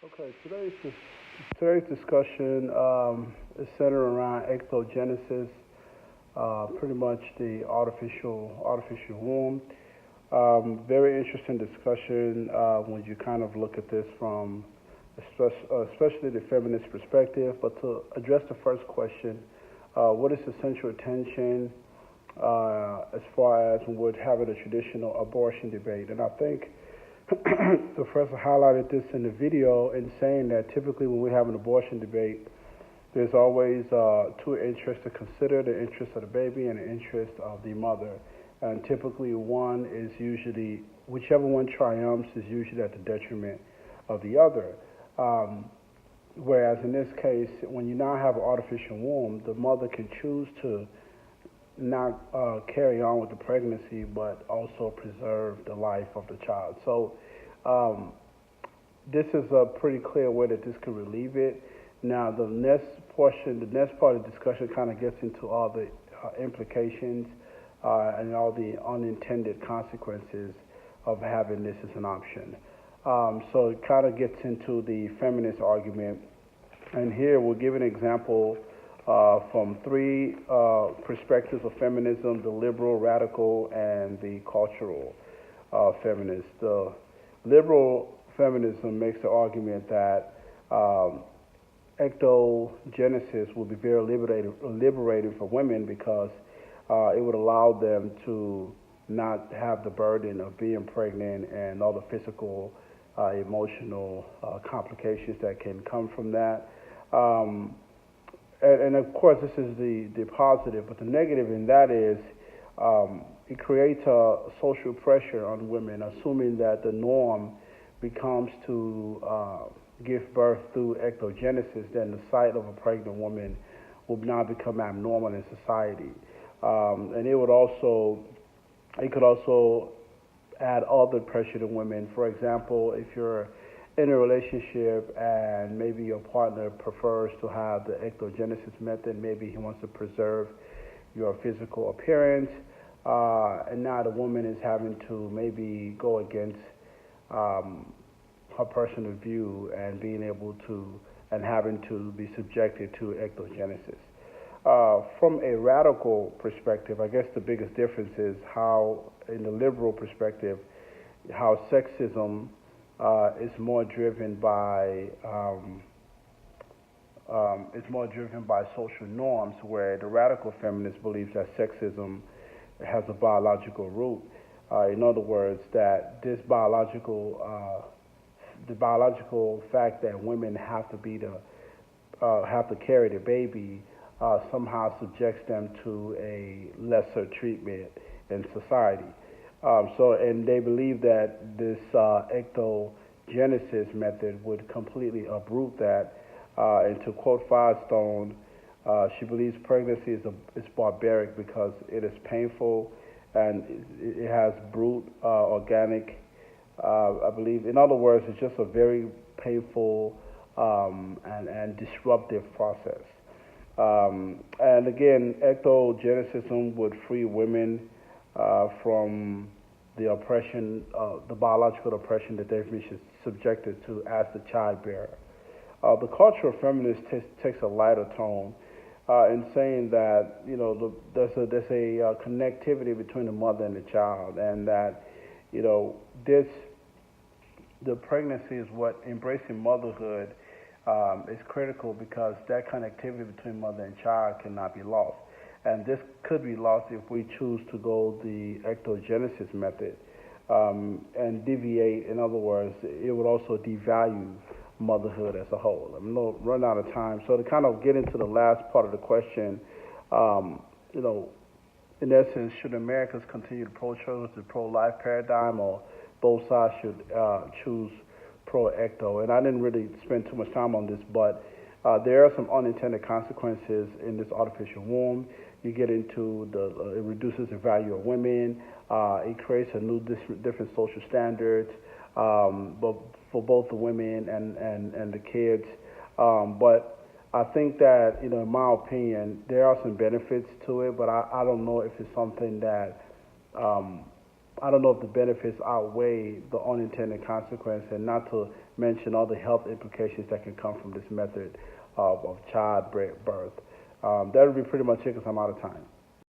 Okay, today's discussion is centered around ectogenesis, pretty much the artificial womb. Very interesting discussion when you kind of look at this from especially the feminist perspective. But to address the first question, what is the central tension as far as when we're having a traditional abortion debate? And I think the professor highlighted this in the video in saying that typically when we have an abortion debate, there's always two interests to consider: the interest of the baby and the interest of the mother. And typically, one is usually, whichever one triumphs, is usually at the detriment of the other. Um, Whereas in this case, when you now have an artificial womb, the mother can choose to not carry on with the pregnancy, but also preserve the life of the child. So um, this is a pretty clear way that this could relieve it. Now, the next part of the discussion kind of gets into all the implications and all the unintended consequences of having this as an option. So it kind of gets into the feminist argument. And here we'll give an example from three perspectives of feminism: the liberal, radical, and the cultural feminist. The liberal feminism makes the argument that um, ectogenesis will be very liberating for women because it would allow them to not have the burden of being pregnant and all the physical, emotional complications that can come from that. Um, and of course, this is the positive, but the negative in that is it creates a social pressure on women, assuming that the norm becomes to give birth through ectogenesis, then the sight of a pregnant woman will now become abnormal in society. And it could also add other pressure to women. For example, if you're in a relationship and maybe your partner prefers to have the ectogenesis method, maybe he wants to preserve your physical appearance, and now the woman is having to maybe go against um, her personal view and being able to and having to be subjected to ectogenesis. From a radical perspective, I guess the biggest difference is how, in the liberal perspective, how sexism is more driven by social norms, where the radical feminist believes that sexism has a biological root. In other words, that the biological fact that women have to carry the baby somehow subjects them to a lesser treatment in society. And they believe that this ectogenesis method would completely uproot that. And to quote Firestone, she believes pregnancy is barbaric because it is painful and it has brute organic. I believe, in other words, it's just a very painful and disruptive process. And again, ectogenesis would free women from the oppression, the biological oppression that they've been subjected to as the child bearer. The cultural feminist takes a lighter tone in saying that there's a connectivity between the mother and the child, and that you know this the pregnancy is what embracing motherhood is critical because that connectivity between mother and child cannot be lost. And this could be lost if we choose to go the ectogenesis method and deviate. In other words, it would also devalue motherhood as a whole. I'm going to run out of time. So to kind of get into the last part of the question, um, you know, in essence, should Americans continue the pro-choice, the pro-life paradigm, or both sides should choose pro-ecto? And I didn't really spend too much time on this, but there are some unintended consequences in this artificial womb. You get into it reduces the value of women. It creates a new different social standards, but for both the women and the kids. But I think that, in my opinion, there are some benefits to it, but I don't know if it's something that um, I don't know if the benefits outweigh the unintended consequence, and not to mention all the health implications that can come from this method of childbirth. That would be pretty much it because I'm out of time.